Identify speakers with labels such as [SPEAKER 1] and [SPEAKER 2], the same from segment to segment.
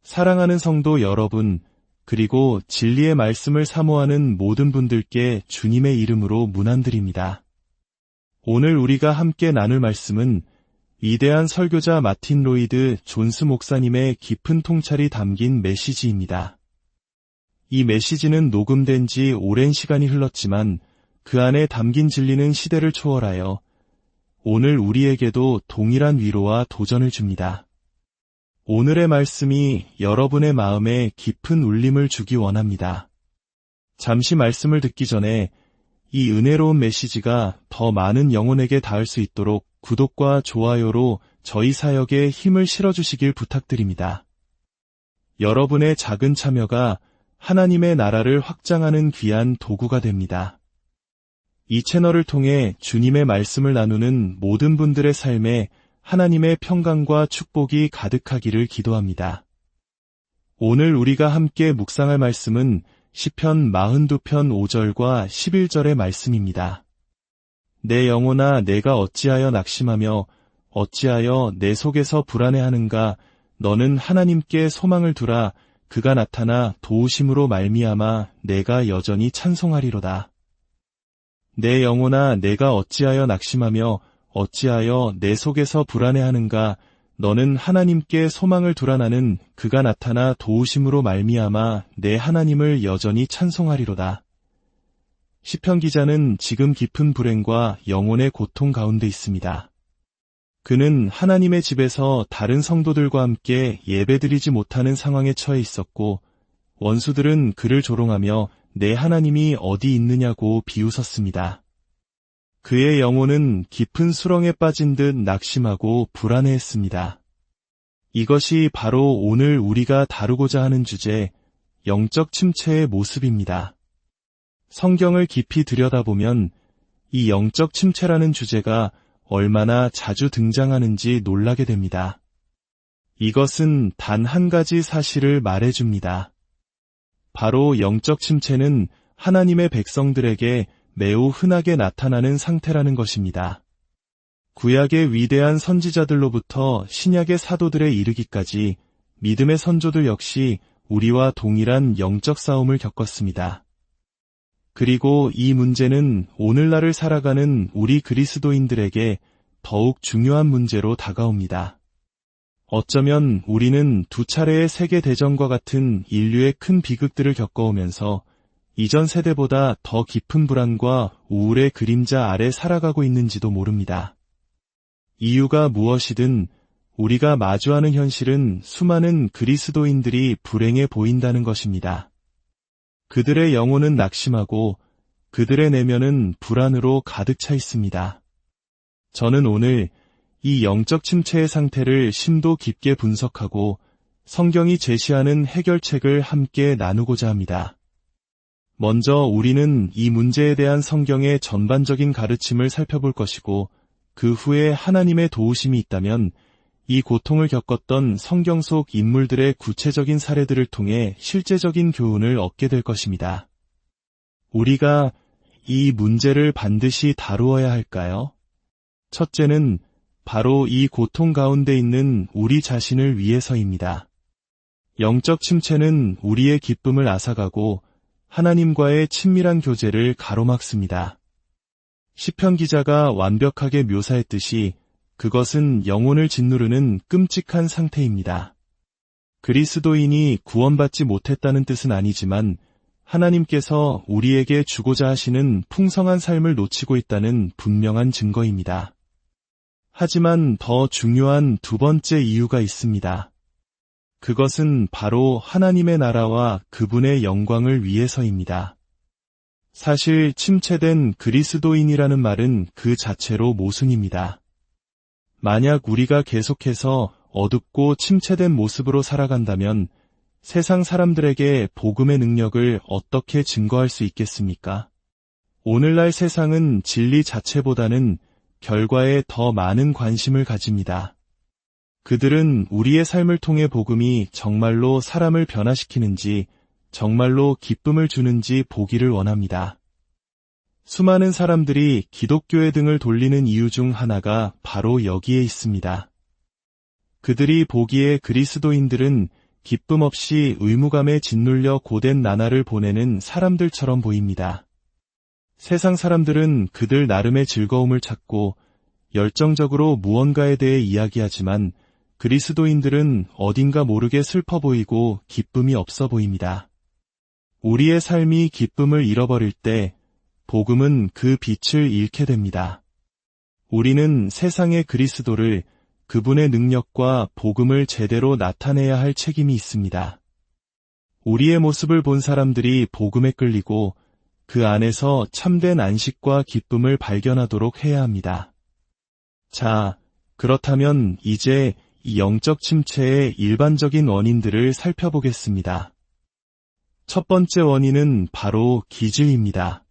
[SPEAKER 1] 사랑하는 성도 여러분, 그리고 진리의 말씀을 사모하는 모든 분들께 주님의 이름으로 문안드립니다. 오늘 우리가 함께 나눌 말씀은 위대한 설교자 마틴 로이드 존스 목사님의 깊은 통찰이 담긴 메시지입니다. 이 메시지는 녹음된 지 오랜 시간이 흘렀지만 그 안에 담긴 진리는 시대를 초월하여 오늘 우리에게도 동일한 위로와 도전을 줍니다. 오늘의 말씀이 여러분의 마음에 깊은 울림을 주기 원합니다. 잠시 말씀을 듣기 전에 이 은혜로운 메시지가 더 많은 영혼에게 닿을 수 있도록 구독과 좋아요로 저희 사역에 힘을 실어주시길 부탁드립니다. 여러분의 작은 참여가 하나님의 나라를 확장하는 귀한 도구가 됩니다. 이 채널을 통해 주님의 말씀을 나누는 모든 분들의 삶에 하나님의 평강과 축복이 가득하기를 기도합니다. 오늘 우리가 함께 묵상할 말씀은 시편 42편 5절과 11절의 말씀입니다. 내 영혼아 내가 어찌하여 낙심하며 어찌하여 내 속에서 불안해하는가. 너는 하나님께 소망을 두라. 그가 나타나 도우심으로 말미암아 내가 여전히 찬송하리로다. 내 영혼아 내가 어찌하여 낙심하며 어찌하여 내 속에서 불안해하는가. 너는 하나님께 소망을 두라. 나는 그가 나타나 도우심으로 말미암아 내 하나님을 여전히 찬송하리로다. 시편 기자는 지금 깊은 불행과 영혼의 고통 가운데 있습니다. 그는 하나님의 집에서 다른 성도들과 함께 예배드리지 못하는 상황에 처해 있었고 원수들은 그를 조롱하며 내 하나님이 어디 있느냐고 비웃었습니다. 그의 영혼은 깊은 수렁에 빠진 듯 낙심하고 불안해했습니다. 이것이 바로 오늘 우리가 다루고자 하는 주제, 영적 침체의 모습입니다. 성경을 깊이 들여다보면 이 영적 침체라는 주제가 얼마나 자주 등장하는지 놀라게 됩니다. 이것은 단 한 가지 사실을 말해줍니다. 바로 영적 침체는 하나님의 백성들에게 매우 흔하게 나타나는 상태라는 것입니다. 구약의 위대한 선지자들로부터 신약의 사도들에 이르기까지 믿음의 선조들 역시 우리와 동일한 영적 싸움을 겪었습니다. 그리고 이 문제는 오늘날을 살아가는 우리 그리스도인들에게 더욱 중요한 문제로 다가옵니다. 어쩌면 우리는 두 차례의 세계대전과 같은 인류의 큰 비극들을 겪어오면서 이전 세대보다 더 깊은 불안과 우울의 그림자 아래 살아가고 있는지도 모릅니다. 이유가 무엇이든 우리가 마주하는 현실은 수많은 그리스도인들이 불행해 보인다는 것입니다. 그들의 영혼은 낙심하고 그들의 내면은 불안으로 가득 차 있습니다. 저는 오늘 이 영적 침체의 상태를 심도 깊게 분석하고 성경이 제시하는 해결책을 함께 나누고자 합니다. 먼저 우리는 이 문제에 대한 성경의 전반적인 가르침을 살펴볼 것이고 그 후에 하나님의 도우심이 있다면 이 고통을 겪었던 성경 속 인물들의 구체적인 사례들을 통해 실제적인 교훈을 얻게 될 것입니다. 우리가 이 문제를 반드시 다루어야 할까요? 첫째는 바로 이 고통 가운데 있는 우리 자신을 위해서입니다. 영적 침체는 우리의 기쁨을 앗아가고 하나님과의 친밀한 교제를 가로막습니다. 시편 기자가 완벽하게 묘사했듯이 그것은 영혼을 짓누르는 끔찍한 상태입니다. 그리스도인이 구원받지 못했다는 뜻은 아니지만 하나님께서 우리에게 주고자 하시는 풍성한 삶을 놓치고 있다는 분명한 증거입니다. 하지만 더 중요한 두 번째 이유가 있습니다. 그것은 바로 하나님의 나라와 그분의 영광을 위해서입니다. 사실 침체된 그리스도인이라는 말은 그 자체로 모순입니다. 만약 우리가 계속해서 어둡고 침체된 모습으로 살아간다면 세상 사람들에게 복음의 능력을 어떻게 증거할 수 있겠습니까? 오늘날 세상은 진리 자체보다는 결과에 더 많은 관심을 가집니다. 그들은 우리의 삶을 통해 복음이 정말로 사람을 변화시키는지, 정말로 기쁨을 주는지 보기를 원합니다. 수많은 사람들이 기독교회 등을 돌리는 이유 중 하나가 바로 여기에 있습니다. 그들이 보기에 그리스도인들은 기쁨 없이 의무감에 짓눌려 고된 나날을 보내는 사람들처럼 보입니다. 세상 사람들은 그들 나름의 즐거움을 찾고 열정적으로 무언가에 대해 이야기하지만 그리스도인들은 어딘가 모르게 슬퍼 보이고 기쁨이 없어 보입니다. 우리의 삶이 기쁨을 잃어버릴 때 복음은 그 빛을 잃게 됩니다. 우리는 세상의 그리스도를, 그분의 능력과 복음을 제대로 나타내야 할 책임이 있습니다. 우리의 모습을 본 사람들이 복음에 끌리고 그 안에서 참된 안식과 기쁨을 발견하도록 해야 합니다. 자, 그렇다면 이제 이 영적 침체의 일반적인 원인들을 살펴보겠습니다. 첫 번째 원인은 바로 기질입니다.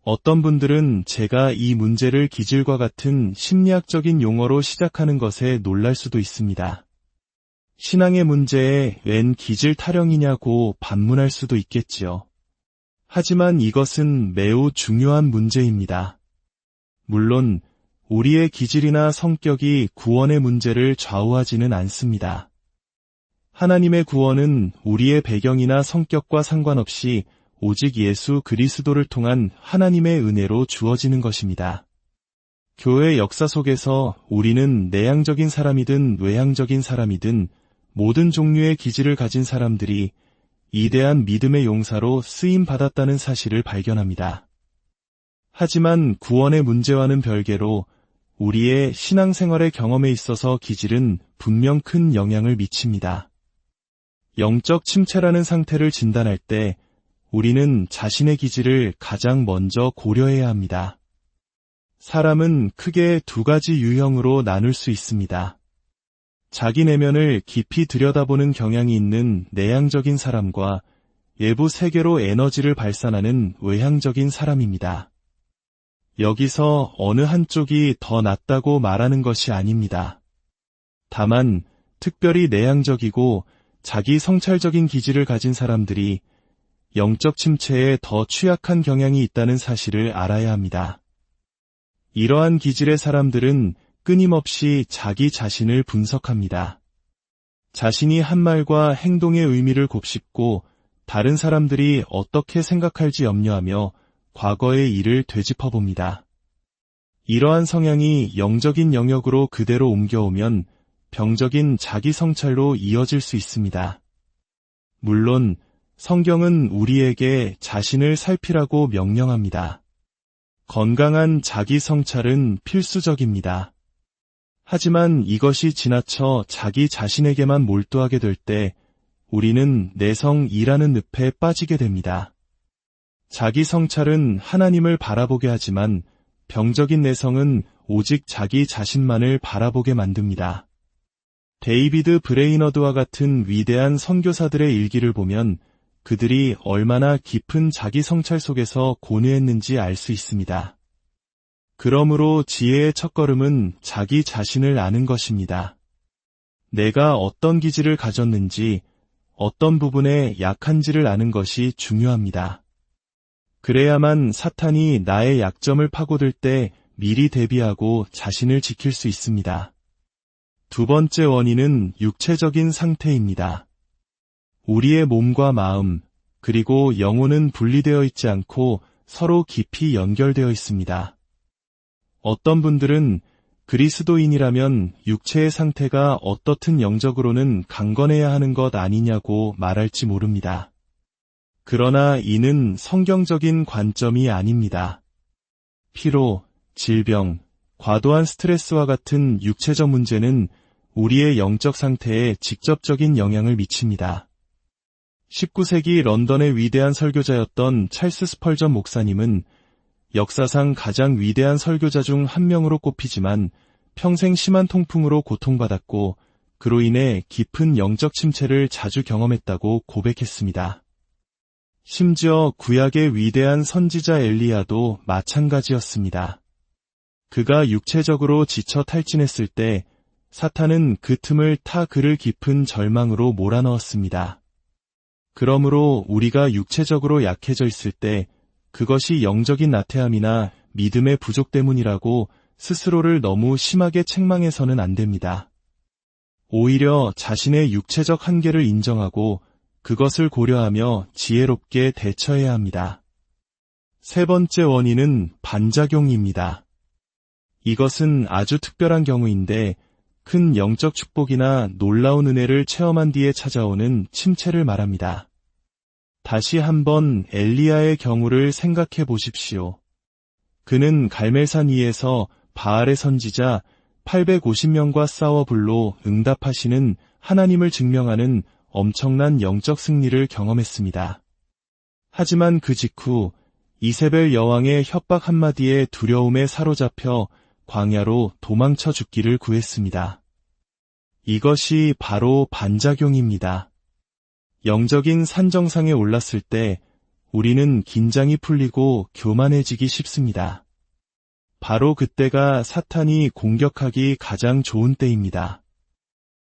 [SPEAKER 1] 어떤 분들은 제가 이 문제를 기질과 같은 심리학적인 용어로 시작하는 것에 놀랄 수도 있습니다. 신앙의 문제에 웬 기질 타령이냐고 반문할 수도 있겠지요. 하지만 이것은 매우 중요한 문제입니다. 물론 우리의 기질이나 성격이 구원의 문제를 좌우하지는 않습니다. 하나님의 구원은 우리의 배경이나 성격과 상관없이 오직 예수 그리스도를 통한 하나님의 은혜로 주어지는 것입니다. 교회 역사 속에서 우리는 내향적인 사람이든 외향적인 사람이든 모든 종류의 기질을 가진 사람들이 이대한 믿음의 용사로 쓰임받았다는 사실을 발견합니다. 하지만 구원의 문제와는 별개로 우리의 신앙생활의 경험에 있어서 기질은 분명 큰 영향을 미칩니다. 영적 침체라는 상태를 진단할 때 우리는 자신의 기질을 가장 먼저 고려해야 합니다. 사람은 크게 두 가지 유형으로 나눌 수 있습니다. 자기 내면을 깊이 들여다보는 경향이 있는 내향적인 사람과 외부 세계로 에너지를 발산하는 외향적인 사람입니다. 여기서 어느 한쪽이 더 낫다고 말하는 것이 아닙니다. 다만 특별히 내향적이고 자기 성찰적인 기질을 가진 사람들이 영적 침체에 더 취약한 경향이 있다는 사실을 알아야 합니다. 이러한 기질의 사람들은 끊임없이 자기 자신을 분석합니다. 자신이 한 말과 행동의 의미를 곱씹고 다른 사람들이 어떻게 생각할지 염려하며 과거의 일을 되짚어봅니다. 이러한 성향이 영적인 영역으로 그대로 옮겨오면 병적인 자기 성찰로 이어질 수 있습니다. 물론 성경은 우리에게 자신을 살피라고 명령합니다. 건강한 자기 성찰은 필수적입니다. 하지만 이것이 지나쳐 자기 자신에게만 몰두하게 될 때 우리는 내성이라는 늪에 빠지게 됩니다. 자기 성찰은 하나님을 바라보게 하지만 병적인 내성은 오직 자기 자신만을 바라보게 만듭니다. 데이비드 브레이너드와 같은 위대한 선교사들의 일기를 보면 그들이 얼마나 깊은 자기 성찰 속에서 고뇌했는지 알 수 있습니다. 그러므로 지혜의 첫걸음은 자기 자신을 아는 것입니다. 내가 어떤 기질을 가졌는지, 어떤 부분에 약한지를 아는 것이 중요합니다. 그래야만 사탄이 나의 약점을 파고들 때 미리 대비하고 자신을 지킬 수 있습니다. 두 번째 원인은 육체적인 상태입니다. 우리의 몸과 마음, 그리고 영혼은 분리되어 있지 않고 서로 깊이 연결되어 있습니다. 어떤 분들은 그리스도인이라면 육체의 상태가 어떻든 영적으로는 강건해야 하는 것 아니냐고 말할지 모릅니다. 그러나 이는 성경적인 관점이 아닙니다. 피로, 질병, 과도한 스트레스와 같은 육체적 문제는 우리의 영적 상태에 직접적인 영향을 미칩니다. 19세기 런던의 위대한 설교자였던 찰스 스펄전 목사님은 역사상 가장 위대한 설교자 중 한 명으로 꼽히지만 평생 심한 통풍으로 고통받았고 그로 인해 깊은 영적 침체를 자주 경험했다고 고백했습니다. 심지어 구약의 위대한 선지자 엘리야도 마찬가지였습니다. 그가 육체적으로 지쳐 탈진했을 때 사탄은 그 틈을 타 그를 깊은 절망으로 몰아넣었습니다. 그러므로 우리가 육체적으로 약해져 있을 때 그것이 영적인 나태함이나 믿음의 부족 때문이라고 스스로를 너무 심하게 책망해서는 안 됩니다. 오히려 자신의 육체적 한계를 인정하고 그것을 고려하며 지혜롭게 대처해야 합니다. 세 번째 원인은 반작용입니다. 이것은 아주 특별한 경우인데 큰 영적 축복이나 놀라운 은혜를 체험한 뒤에 찾아오는 침체를 말합니다. 다시 한번 엘리야의 경우를 생각해 보십시오. 그는 갈멜산 위에서 바알의 선지자 850명과 싸워 불로 응답하시는 하나님을 증명하는 엄청난 영적 승리를 경험했습니다. 하지만 그 직후 이세벨 여왕의 협박 한마디에 두려움에 사로잡혀 광야로 도망쳐 죽기를 구했습니다. 이것이 바로 반작용입니다. 영적인 산정상에 올랐을 때 우리는 긴장이 풀리고 교만해지기 쉽습니다. 바로 그때가 사탄이 공격하기 가장 좋은 때입니다.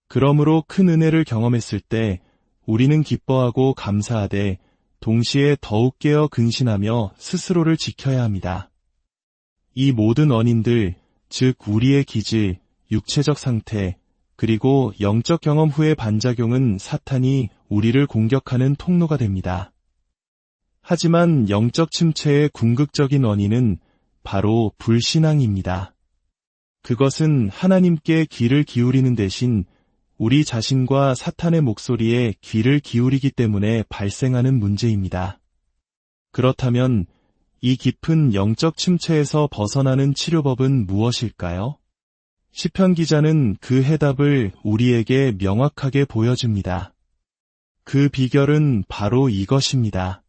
[SPEAKER 1] 그러므로 큰 은혜를 경험했을 때 우리는 기뻐하고 감사하되 동시에 더욱 깨어 근신하며 스스로를 지켜야 합니다. 이 모든 원인들, 즉 우리의 기질, 육체적 상태, 그리고 영적 경험 후의 반작용은 사탄이 우리를 공격하는 통로가 됩니다. 하지만 영적 침체의 궁극적인 원인은 바로 불신앙입니다. 그것은 하나님께 귀를 기울이는 대신 우리 자신과 사탄의 목소리에 귀를 기울이기 때문에 발생하는 문제입니다. 그렇다면 이 깊은 영적 침체에서 벗어나는 치료법은 무엇일까요? 시편 기자는 그 해답을 우리에게 명확하게 보여줍니다. 그 비결은 바로 이것입니다.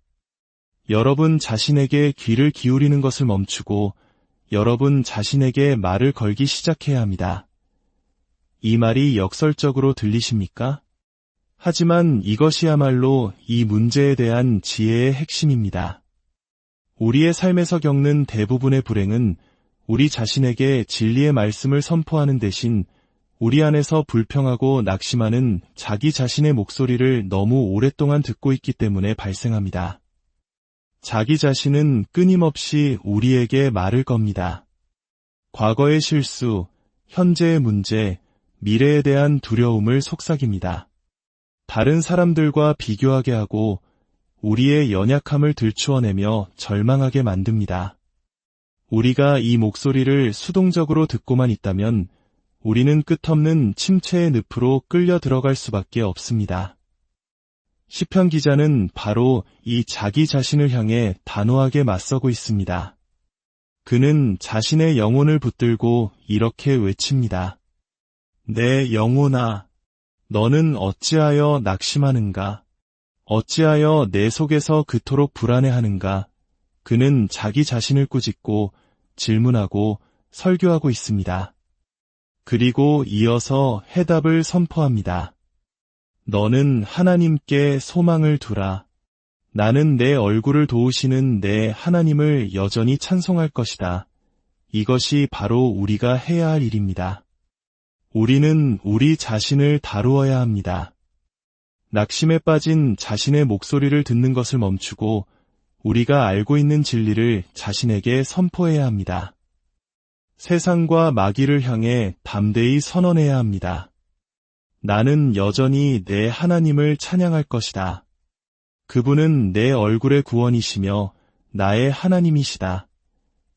[SPEAKER 1] 여러분 자신에게 귀를 기울이는 것을 멈추고 여러분 자신에게 말을 걸기 시작해야 합니다. 이 말이 역설적으로 들리십니까? 하지만 이것이야말로 이 문제에 대한 지혜의 핵심입니다. 우리의 삶에서 겪는 대부분의 불행은 우리 자신에게 진리의 말씀을 선포하는 대신 우리 안에서 불평하고 낙심하는 자기 자신의 목소리를 너무 오랫동안 듣고 있기 때문에 발생합니다. 자기 자신은 끊임없이 우리에게 말을 겁니다. 과거의 실수, 현재의 문제, 미래에 대한 두려움을 속삭입니다. 다른 사람들과 비교하게 하고 우리의 연약함을 들추어내며 절망하게 만듭니다. 우리가 이 목소리를 수동적으로 듣고만 있다면 우리는 끝없는 침체의 늪으로 끌려 들어갈 수밖에 없습니다. 시편 기자는 바로 이 자기 자신을 향해 단호하게 맞서고 있습니다. 그는 자신의 영혼을 붙들고 이렇게 외칩니다. 내 영혼아, 너는 어찌하여 낙심하는가? 어찌하여 내 속에서 그토록 불안해하는가? 그는 자기 자신을 꾸짖고 질문하고 설교하고 있습니다. 그리고 이어서 해답을 선포합니다. 너는 하나님께 소망을 두라. 나는 내 얼굴을 도우시는 내 하나님을 여전히 찬송할 것이다. 이것이 바로 우리가 해야 할 일입니다. 우리는 우리 자신을 다루어야 합니다. 낙심에 빠진 자신의 목소리를 듣는 것을 멈추고 우리가 알고 있는 진리를 자신에게 선포해야 합니다. 세상과 마귀를 향해 담대히 선언해야 합니다. 나는 여전히 내 하나님을 찬양할 것이다. 그분은 내 얼굴의 구원이시며 나의 하나님이시다.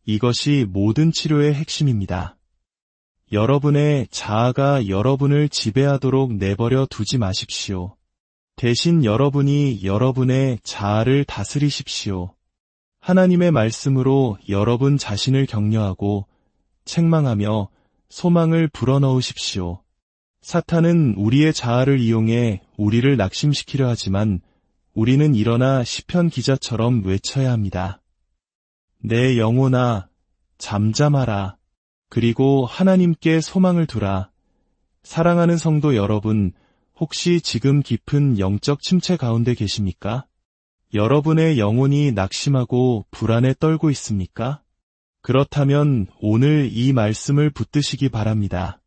[SPEAKER 1] 이것이 모든 치료의 핵심입니다. 여러분의 자아가 여러분을 지배하도록 내버려 두지 마십시오. 대신 여러분이 여러분의 자아를 다스리십시오. 하나님의 말씀으로 여러분 자신을 격려하고 책망하며 소망을 불어넣으십시오. 사탄은 우리의 자아를 이용해 우리를 낙심시키려 하지만 우리는 일어나 시편 기자처럼 외쳐야 합니다. 내 영혼아, 잠잠하라. 그리고 하나님께 소망을 두라. 사랑하는 성도 여러분, 혹시 지금 깊은 영적 침체 가운데 계십니까? 여러분의 영혼이 낙심하고 불안에 떨고 있습니까? 그렇다면 오늘 이 말씀을 붙드시기 바랍니다.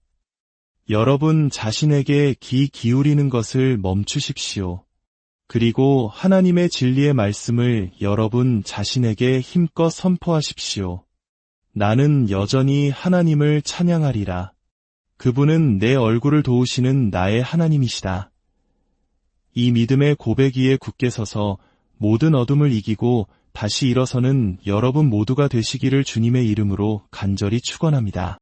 [SPEAKER 1] 여러분 자신에게 귀 기울이는 것을 멈추십시오. 그리고 하나님의 진리의 말씀을 여러분 자신에게 힘껏 선포하십시오. 나는 여전히 하나님을 찬양하리라. 그분은 내 얼굴을 도우시는 나의 하나님이시다. 이 믿음의 고백 위에 굳게 서서 모든 어둠을 이기고 다시 일어서는 여러분 모두가 되시기를 주님의 이름으로 간절히 축원합니다.